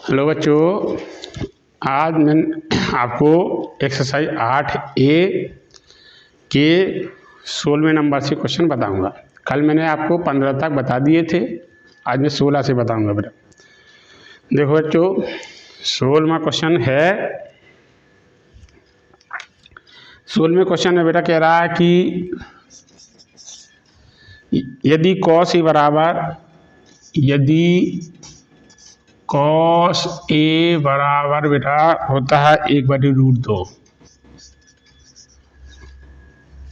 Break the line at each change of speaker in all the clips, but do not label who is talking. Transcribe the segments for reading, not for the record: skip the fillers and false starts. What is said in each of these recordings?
Hello बच्चों, आज मैं आपको एक्सरसाइज 8A के 16वें नंबर से क्वेश्चन बताऊंगा। कल मैंने आपको 15 तक बता दिए थे, आज मैं 16 से बताऊंगा बेटा। देखो बच्चों, 16वां क्वेश्चन है। 16वें क्वेश्चन में बेटा कह रहा है कि यदि कॉस ए बराबर बेटा होता है 1/√2,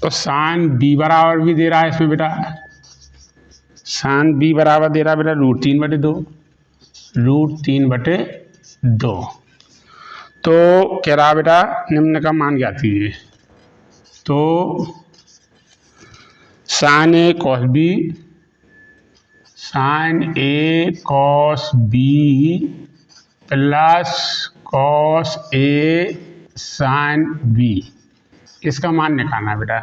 तो साइन बी बराबर भी दे रहा है इसमें बेटा। साइन बी बराबर दे रहा है बेटा √3/2। तो कह रहा बेटा निम्न का मान ज्ञात कीजिए। तो sign A cos B plus cos A sine B, इसका मान निकालना है बेटा।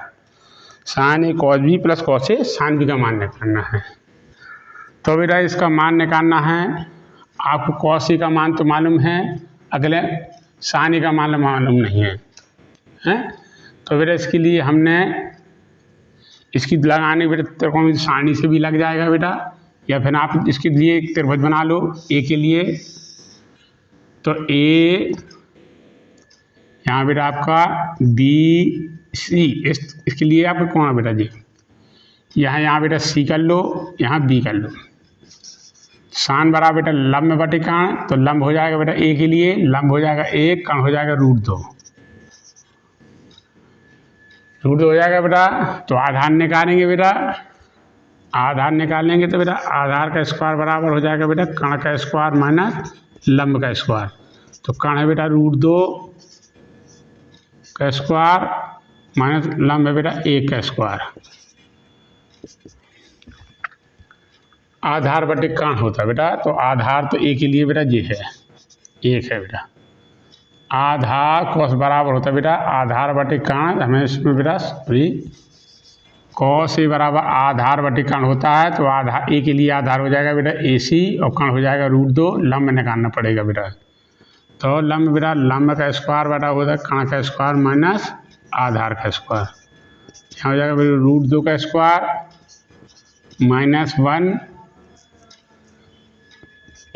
Sign A cos B plus cos A sine B का मान निकालना है। तो बेटा इसका मान निकालना है। आपको कॉस ए का मान तो मालूम है, अगले साइन ए का मान मालूम नहीं है, हैं? तो बेटा इसके लिए हमने इसकी लगाने बेटा त्रिकोण सारणी से भी लग जाएगा बेटा, या फिर आप इसके लिए एक त्रिभुज बना लो ए के लिए। तो ए यहाँ बेटा आपका बी सी, इसके लिए आपको कौन है बेटा जी, यहाँ बेटा सी कर लो, यहाँ बी कर लो। साइन बराबर बेटा लंब बटे कर्ण, तो लंब हो जाएगा बेटा ए के लिए लंब हो जाएगा 1, कर्ण हो जाएगा √2 हो जाएगा बेटा। तो आधार निकालेंगे बेटा, आधार निकालेंगे तो बेटा आधार का स्क्वायर बराबर हो जाएगा बेटा कर्ण का स्क्वायर माइनस लंब का स्क्वायर। तो कर्ण है बेटा √2 का स्क्वायर माइनस लंब है बेटा 1 का स्क्वायर। आधार बटे कर्ण होता है बेटा, तो आधार तो ए के लिए बेटा ये है 1 है बेटा। आधार कॉस बराबर होता है बेटा आधार बटे कर्ण, हमें इसमें बेटा कॉस ए बराबर आधार बटे कर्ण होता है। तो आधार ए के लिए आधार हो जाएगा बेटा AC और कर्ण हो जाएगा √2। लंब निकालना पड़ेगा बेटा। तो लंब बेटा लंब का स्क्वायर बेटा होता है कर्ण का स्क्वायर माइनस आधार का स्क्वायर। यहाँ हो जाएगा बेटा √2 का स्क्वायर माइनस 1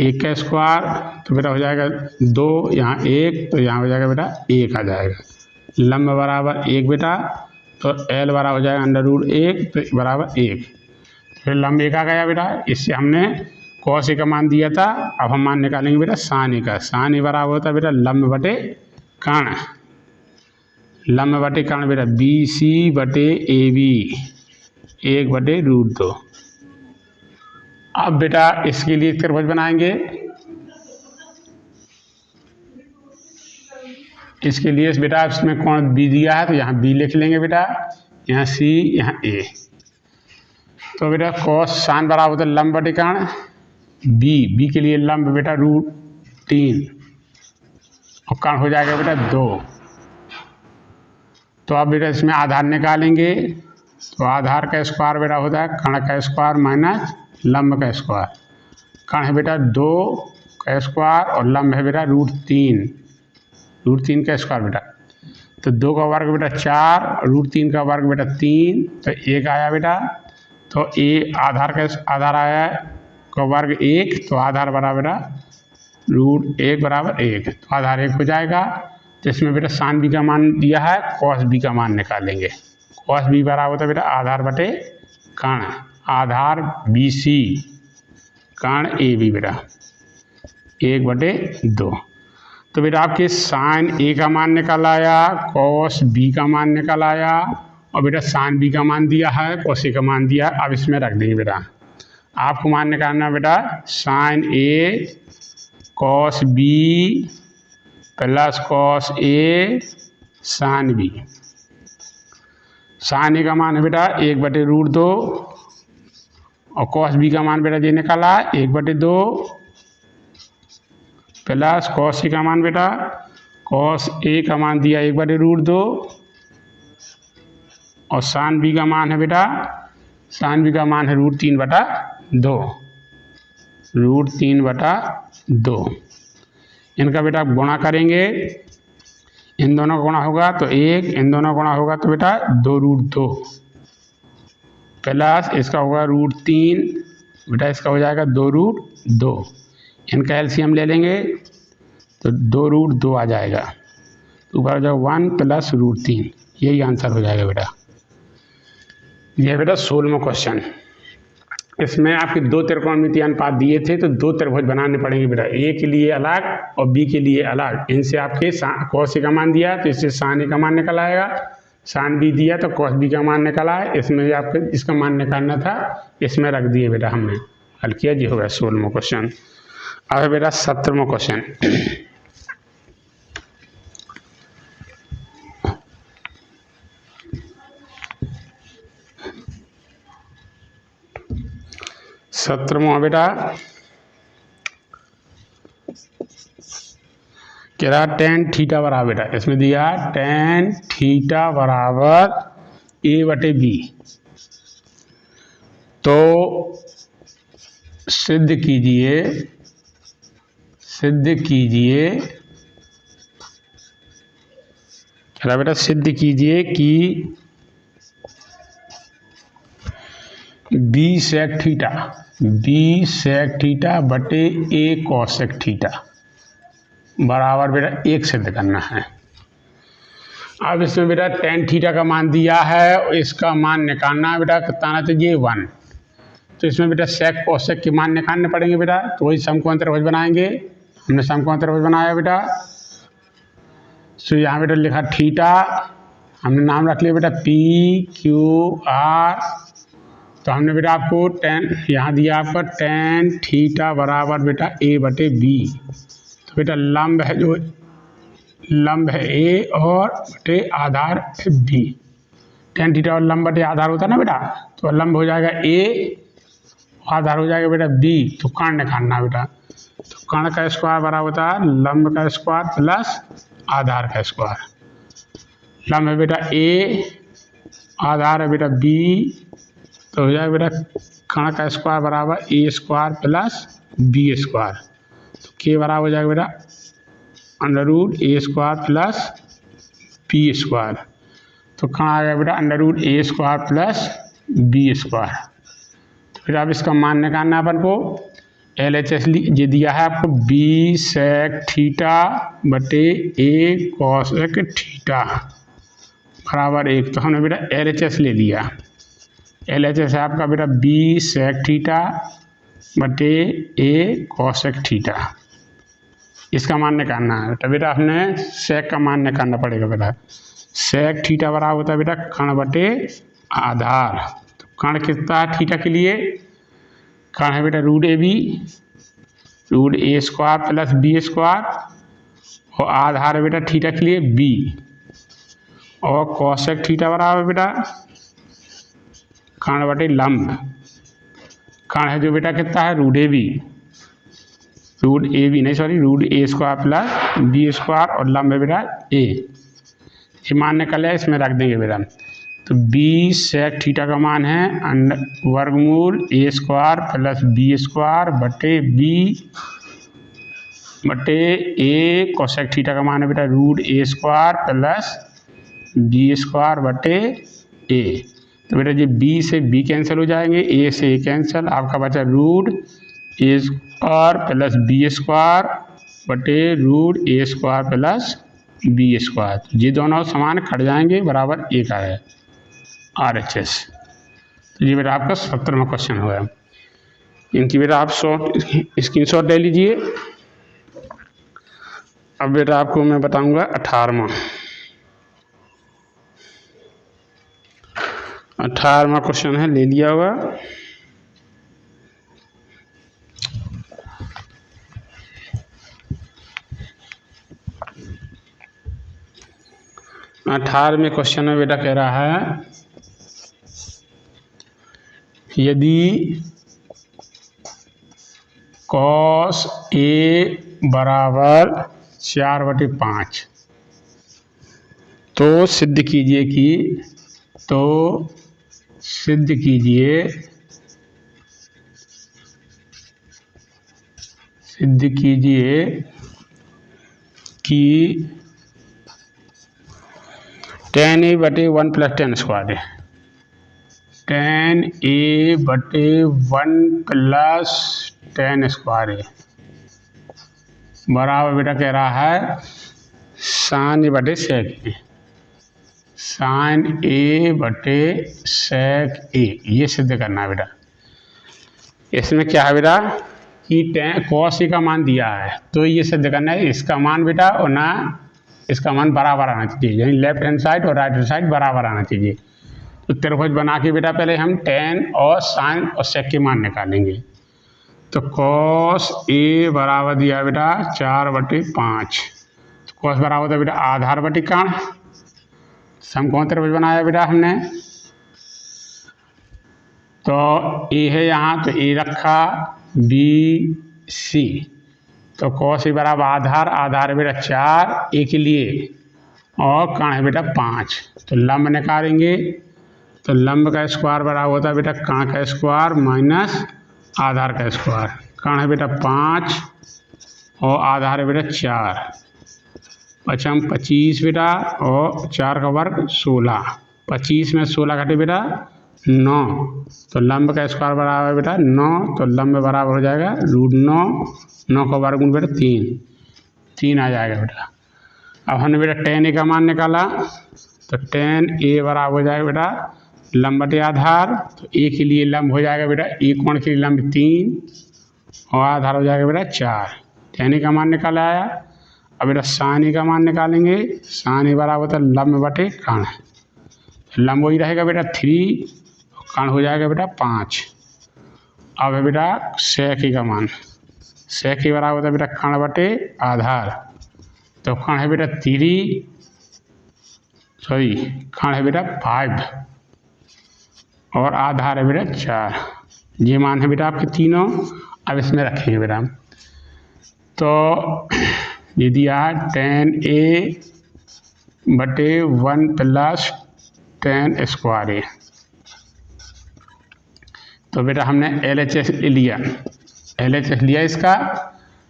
1 का स्क्वायर, तो बेटा हो जाएगा 2, यहाँ 1, तो यहाँ हो जाएगा बेटा 1 आ जाएगा। लंब बराबर 1 बेटा, तो L बराबर हो जाएगा √1 तो बराबर 1। फिर लंब 1 आ गया बेटा। इससे हमने कॉस ए का मान दिया था, अब हम मान निकालेंगे बेटा साइन ए का। साइन ए बराबर होता है बेटा लंब बटे कर्ण, लंब बटे कर्ण बेटा BC बटे AB 1/√2। अब बेटा इसके लिए त्रिभुज बनाएंगे। इसके लिए बेटा इसमें कोण बी दिया है, तो यहाँ बी लिख लेंगे बेटा, यहाँ सी, यहाँ ए। तो बेटा कॉस साइन बराबर होता है लंब बटे कर्ण, बी के लिए लंब बेटा √3 और कर्ण हो जाएगा बेटा 2। तो अब बेटा इसमें आधार निकालेंगे। तो आधार का स्क्वायर बेटा होता है कर्ण का स्क्वायर माइनस लंब का स्क्वायर। कर्ण है बेटा 2 का स्क्वायर और लंब है बेटा √3 का स्क्वायर बेटा। तो 2 का वर्ग बेटा 4, √3 का वर्ग बेटा 3, तो 1 आया बेटा। तो आधार आया का वर्ग 1, तो आधार बराबर बेटा √1 बराबर 1, तो आधार 1 हो जाएगा। तो इसमें बेटा साइन बी का मान दिया है, कॉस बी का मान निकालेंगे। कॉस बी बराबर होता है बेटा आधार बटे कर्ण, आधार BC कर्ण AB बेटा 1/2। तो बेटा आपके साइन ए का मान निकल आया, कॉस बी का मान निकल आया, और बेटा साइन बी का मान दिया है, कॉस ए का मान दिया है। अब इसमें रख देंगे बेटा। आपको मान निकालना बेटा sign A cos B plus cos A sine B. Sign ए का मान है बेटा 1/√2 और कॉस बी का मान बेटा ये निकाला 1/2 प्लस कॉस ए का मान बेटा कॉस ए का मान दिया 1/√2 और साइन बी का मान है बेटा साइन बी का मान है √3/2 √3/2। इनका बेटा आप गुणा करेंगे, इन दोनों का गुणा होगा तो 1, इन दोनों का गुणा होगा तो बेटा 2√2 प्लस इसका होगा √3 बेटा, इसका हो जाएगा 2√2। इनका एलसीएम ले लेंगे तो 2√2 आ जाएगा, तो ऊपर हो जाएगा 1 प्लस √3, यही आंसर हो जाएगा बेटा। ये बेटा 16वां क्वेश्चन। इसमें आपके 2 त्रिकोणमितीय अनुपात दिए थे तो 2 त्रिभुज बनाने पड़ेंगे बेटा, ए के लिए अलग और बी के लिए अलग। इनसे आपके कॉस ए का मान दिया तो इससे साइन ए का मान निकल आएगा, साइन बी दिया तो कॉस बी का मान निकल आए। इसमें आपके इसका मान निकालना था, इसमें रख दिए बेटा, हमने हल किया। जी हो गया 16वां क्वेश्चन। अब बेटा 17वां क्वेश्चन। 17वां बेटा कह रहा tan थीटा बराबर बेटा, इसमें दिया tan थीटा बराबर a/b। तो सिद्ध कीजिए कह रहा बेटा सिद्ध कीजिए कि b sec थीटा बटे a cosec थीटा बराबर बेटा 1 सिद्ध करना है। अब इसमें बेटा tan थीटा का मान दिया है, इसका मान निकालना है बेटा, कितना आना चाहिए 1। तो इसमें बेटा sec cosec के मान निकालने पड़ेंगे बेटा, तो वही समकोण त्रिभुज बनाएंगे। हमने समकोण त्रिभुज बनाया बेटा, तो यहाँ बेटा लिखा थीटा, हमने नाम रख लिया बेटा PQR। तो हमने बेटा आपको tan यहाँ दिया आपका tan थीटा बराबर बेटा a/b। तो बेटा लंब है जो लंब है a और बटे आधार है b। tan थीटा और लंब बटे आधार होता है ना बेटा, तो लंब हो जाएगा a, आधार हो जाएगा बेटा b। तो कर्ण निकालना बेटा, तो कर्ण का स्क्वायर बराबर होता है लंब का स्क्वायर प्लस आधार का स्क्वायर। लंब है बेटा a, आधार है बेटा b, तो हो जाएगा बेटा कर्ण का स्क्वायर बराबर a² प्लस b²। तो k बराबर हो जाएगा बेटा √a² प्लस b²। तो कहाँ आ गया बेटा √a² प्लस b²। तो फिर अब इसका मान निकालना अपन को, LHS ये दिया है आपको b sec थीटा बटे a cosec थीटा बराबर 1। तो हमने बेटा LHS ले लिया, LHS है आपका बेटा b sec थीटा बटे a cosec थीटा, इसका मान निकालना है। तो बेटा हमने sec का मान निकालना पड़ेगा बेटा, sec थीटा बराबर होता है बेटा कर्ण बटे आधार। तो कर्ण कितना है थीटा के लिए, कर्ण है बेटा √ab, √a² प्लस b² और आधार है बेटा थीटा के लिए b और cosec थीटा बराबर बेटा कर्ण बटे लंब। कर्ण है जो बेटा कितना है √ab नहीं सॉरी √a² प्लस b² और लंब है बेटा a। ये मान निकल है, इसमें रख देंगे बेटा। तो b sec थीटा का मान है वर्गमूल a² प्लस b² बटे b बटे a cosec थीटा का मान है बेटा √a² प्लस b² बटे a। तो बेटा ये b से b कैंसिल हो जाएंगे, a से a कैंसिल, आपका बचा √a² प्लस b² बटे √a² प्लस b²। ये दोनों समान कट जाएंगे, बराबर 1 आया RHS। तो ये बेटा आपका 17वां क्वेश्चन हुआ। इनकी बेटा आप स्क्रीनशॉट ले लीजिए। अब बेटा आपको मैं बताऊंगा 18वां क्वेश्चन है, ले लिया होगा। अठारहवें क्वेश्चन में बेटा कह रहा है यदि cos A बराबर 4/5 तो सिद्ध कीजिए कि tan a बटे 1 प्लस टेन स्क्वायर है। tan a बटे 1 प्लस टेन स्क्वायर है बराबर बेटा कह रहा है साइन ए बटे सेक ए। साइन ए बटे सेक ए ये सिद्ध करना है बेटा। इसमें क्या है बेटा कि कॉस ए का मान दिया है तो ये सिद्ध करना है इसका मान बेटा और ना इसका मान बराबर आना चाहिए, यानी लेफ्ट हैंड साइड और राइट हैंड साइड बराबर आना चाहिए। तो त्रिभुज बना के बेटा पहले हम tan और साइन और सेक के मान निकालेंगे। तो कॉस ए बराबर दिया बेटा 4/5। तो कॉस बराबर था बेटा आधार बटे कर्ण। समकोण त्रिभुज बनाया बेटा हमने। तो ए है यहाँ तो ए रखा बी सी। तो कॉस ए बराबर आधार है बेटा 4 ए के लिए और कर्ण है बेटा 5। तो लंब निकालेंगे तो लंब का स्क्वायर बराबर होता है बेटा कर्ण का स्क्वायर माइनस आधार का स्क्वायर। कर्ण है बेटा 5 और आधार है बेटा 4। पचम 25 बेटा और 4 का वर्ग 16। 25 में 16 घटे बेटा 9। तो लंब का स्क्वायर बराबर है बेटा 9। तो लंब बराबर हो जाएगा √9। 9 का वर्ग बेटा 3 आ जाएगा बेटा। अब हमने बेटा tan a का मान निकाला तो tan a बराबर हो जाएगा बेटा लंब बटे आधार। तो a के लिए लंब हो जाएगा बेटा a कोण के लिए लंब 3 और आधार हो जाएगा बेटा 4। tan a का मान निकाला आया। अब बेटा sin a का मान निकालेंगे। sin a बराबर होता है लंब बटे कर्ण। लंब वही रहेगा बेटा 3 और कर्ण हो जाएगा बेटा 5। अब है बेटा sec a का मान। sec a बराबर होता है बेटा कर्ण बटे आधार। तो कर्ण है बेटा 3 कर्ण है बेटा 5 और आधार है बेटा 4। ये मान है बेटा आपके तीनों। अब इसमें रखेंगे बेटा हम। तो ये दिया tan a बटे 1 प्लस tan स्क्वायर ए। तो बेटा हमने LHS लिया। LHS लिया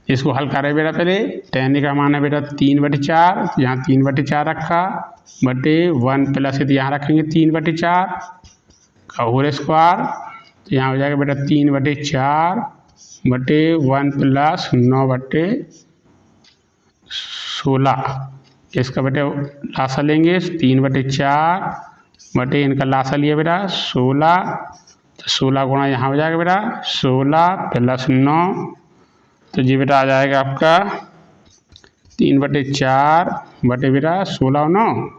इसको हल करें बेटा पहले। tan a का मान है बेटा 3/4। यहाँ 3/4 रखा बटे 1 प्लस है तो यहाँ रखेंगे 3/4 का होल स्क्वायर। तो यहाँ हो जाएगा बेटा 3/4 बटे 1 प्लस 9/16। इसका बेटा लासा लेंगे 3/4 बटे इनका लासा लिया बेटा 16। तो 16 गुणा यहाँ हो जाएगा बेटा 16 प्लस 9। तो जी बेटा आ जाएगा आपका 3/4 बटे बेटा 16 9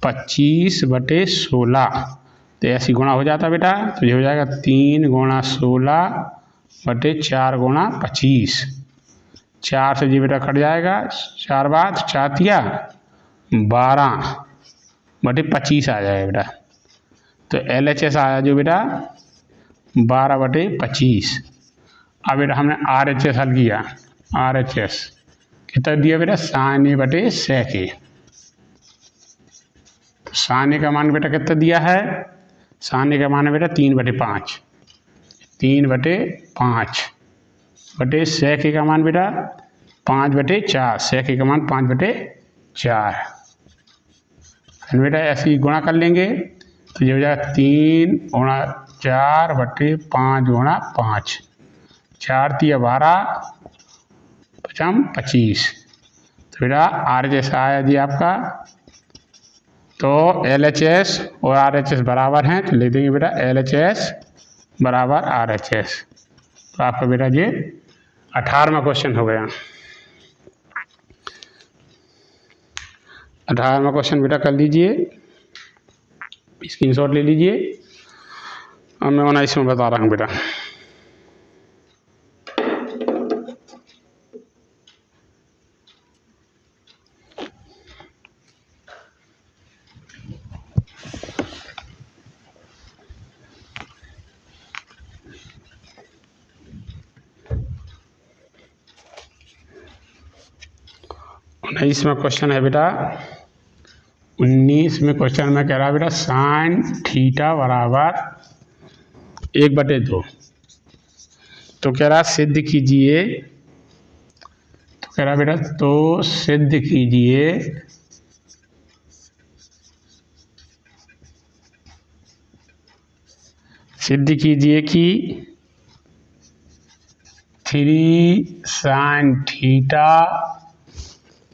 25/16। तो ऐसी गुणा हो जाता बेटा। तो ये हो जाएगा 3 गुणा 16 बटे 4 गुणा 25। 4 से जी बेटा कट जाएगा 4 बार 4 तिया 12 बटे 25 आ जाएगा बेटा। तो LHS आया जो बेटा 12/25। अब बेटा हमने RHS हल किया। RHS कितना दिया बेटा sin a बटे sec a। sin a का मान बेटा कितना दिया है। sin a का मान है बेटा 3/5। 3/5 बटे sec a का मान बेटा 5/4। sec a का मान 5/4। बेटा ऐसे ही गुणा कर लेंगे तो ये हो जाएगा 3 गुणा 4 बटे 5 गुणा 5। 4 तिया 12 पचम 25। तो बेटा RHS आया जी आपका। तो LHS और RHS बराबर हैं तो लिख देंगे बेटा LHS बराबर RHS। तो आपका बेटा ये 18वां क्वेश्चन हो गया। 18वां क्वेश्चन बेटा कर लीजिए, स्क्रीनशॉट ले लीजिए। अब मैं 19 में बता रहा हूँ बेटा। में क्वेश्चन है बेटा 19 में क्वेश्चन में कह रहा है बेटा साइन थीटा बराबर 1/2। तो कह रहा सिद्ध कीजिए। तो कह रहा बेटा तो सिद्ध कीजिए कि 3 sin theta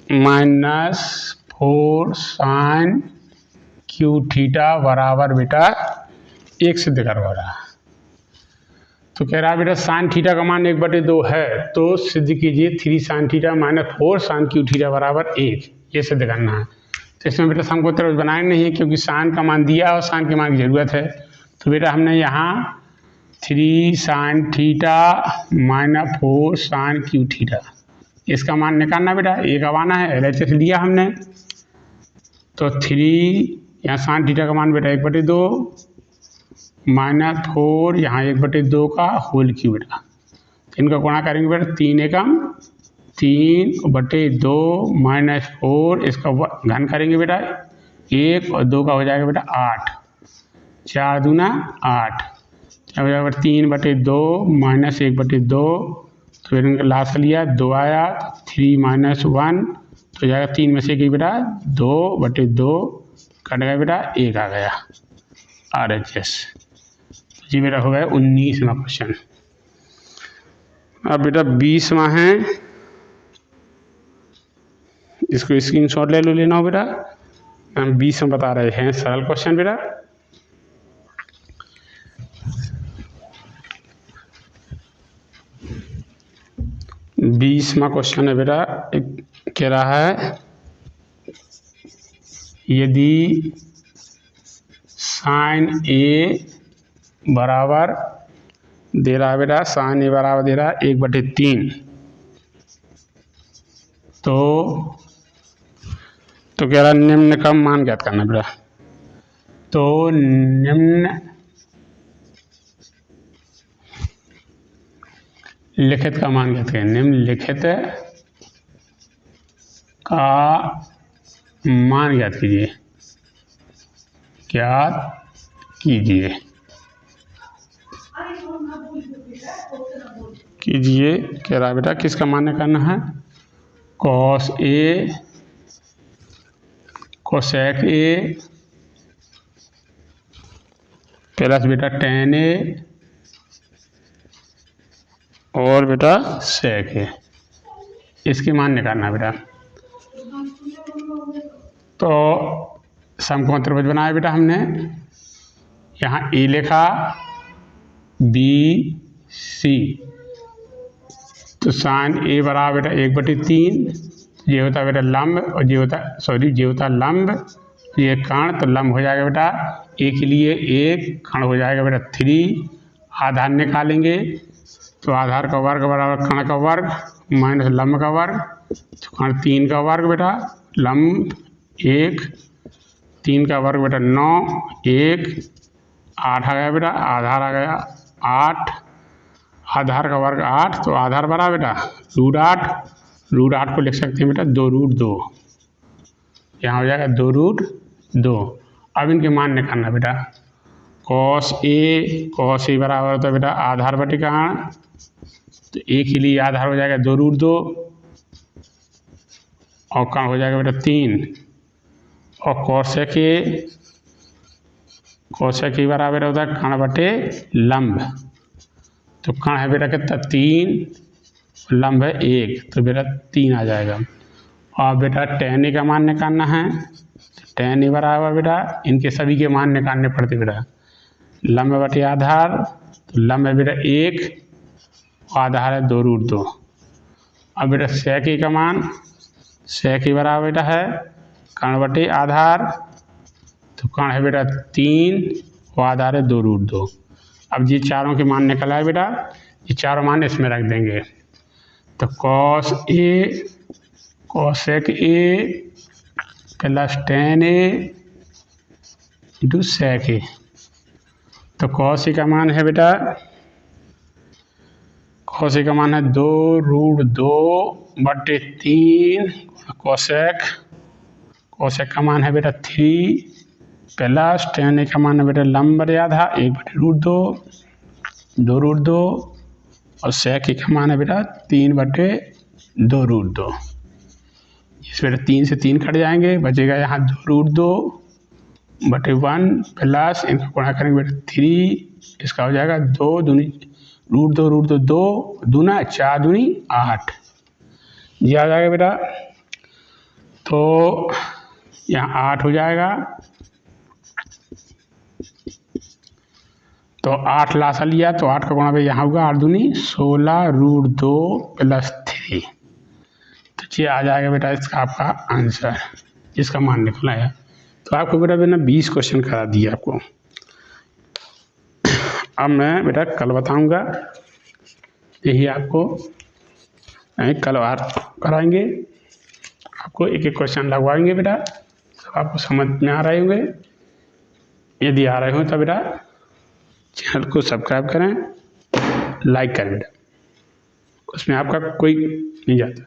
minus 4 sin Q theta बराबर बेटा 1 सिद्ध करो रहा। तो कह रहा बेटा साइन थीटा का मान 1/2 है, तो सिद्ध कीजिए 3 sin theta minus 4 sin Q theta बराबर 1, ये सिद्ध करना है। तो इसमें बेटा समकोत्तर बनाए नहीं है क्योंकि साइन का मान दिया और साइन के मान की ज़रूरत है। तो बेटा हमने यहाँ 3 sin theta minus 4 sin Q theta इसका मान निकालना बेटा, एक अब आना है, LHS लिया हमने। तो 3 यहाँ साइन थीटा का मान बेटा 1/2 माइनस 4 यहाँ 1/2 का होल क्यूब बेटा। इनका गुणा करेंगे बेटा 3 एकम 3/2 माइनस 4 इसका घन करेंगे बेटा 1 और 2 का हो जाएगा बेटा 8, 4 दूना 8, हो जाएगा 3/2 माइनस 1/2, तो फिर इनका लास्ट लिया 2 आया 3 माइनस 1 तो हो जाएगा 3 में से बेटा 2/2 कट गया बेटा 1 आ गया RHS। जी बेटा हो गया 19वां क्वेश्चन। अब बेटा 20वां है, इसको स्क्रीनशॉट ले लो, लेना हो बेटा। हम 20 में बता रहे हैं सरल क्वेश्चन बेटा। बीसवां क्वेश्चन है बेटा, कह रहा है यदि साइन ए बराबर दे रहा है बेटा, साइन ए बराबर दे रहा है 1/3, तो कह रहा निम्न का मान ज्ञात करना बेटा। तो निम्न लिखित का मान ज्ञात करें, निम्नलिखित का मान ज्ञात कीजिए, कह रहा बेटा किसका मान निकालना है, cos A cosec A plus बेटा टेन ए और बेटा सेक ए, इसके मान निकालना है बेटा। तो समकोण त्रिभुज बनाया बेटा हमने, यहाँ ए लिखा BC, तो साइन ए बराबर बेटा 1/3, ये होता बेटा लंब और ये होता लंब, ये कर्ण, तो लंब हो जाएगा बेटा ए के लिए 1, कर्ण हो जाएगा बेटा 3, आधार निकालेंगे तो आधार का वर्ग बराबर कर्ण का वर्ग माइनस लंब का वर्ग, तो कर्ण 3 का वर्ग बेटा, लंब 1, 3 का वर्ग बेटा 9, 1, 8 आ गया बेटा, आधार आ गया 8, आधार का वर्ग 8, तो आधार बराबर बेटा √8 को लिख सकते हैं बेटा 2√2, यहाँ हो जाएगा 2√2। अब इनके मान निकालना बेटा, कॉस ए बराबर होता है बेटा आधार बटे कर्ण, तो ए के लिए आधार हो जाएगा 2√2 और कर्ण हो जाएगा बेटा 3, और कोसेक ए बराबर होता है कर्ण बटे लंब, तो कर्ण है बेटा कितना 3, लंब है 1, तो बेटा 3 आ जाएगा। और बेटा टेन ए का मान निकालना है, टेन ए बराबर बेटा इनके सभी के मान निकालने पड़ते बेटा, लंब बटे आधार, तो लंब है बेटा 1 और आधार है 2√2। अब बेटा सेक ए का मान, सेक ए बराबर बेटा है कर्ण बटे आधार, तो कर्ण है बेटा 3 और आधार है 2√2। अब ये चारों के मान निकल आए बेटा, ये चारों मान इसमें रख देंगे, तो cos A cosec A plus ten A into sec A, तो कॉस ए का मान है बेटा, कॉस ए का मान है 2√2/3, कोसेक का मान है बेटा 3 प्लस टेन ए का मान है बेटा लंब बटे आधा 1/√2, 2√2, और सेक ए का मान है बेटा 3/2 2√2। इस बेटा 3 से 3 कट जाएंगे, बचेगा यहाँ 2√2/1 प्लस इनका गुणा करेंगे बेटा 3, इसका हो जाएगा 2 दूनी √2 2 दूना 4 दूनी 8, ये आ जाएगा बेटा। तो यहाँ 8 हो जाएगा, तो 8 लासा लिया तो 8 का गुणा भाई यहाँ होगा 8 दूनी 16√2 प्लस 3, तो ये आ जाएगा बेटा इसका आपका आंसर, इसका मान निकला है। तो आपको बेटा मैंने 20 क्वेश्चन करा दिए आपको। अब मैं बेटा कल बताऊंगा, यही आपको कल बार कराएंगे, आपको एक एक क्वेश्चन लगवाएंगे बेटा, सब आपको समझ में आ रहे होंगे। यदि आ रहे हो तो बेटा चैनल को सब्सक्राइब करें, लाइक करें बेटा, उसमें आपका कोई नहीं जाता।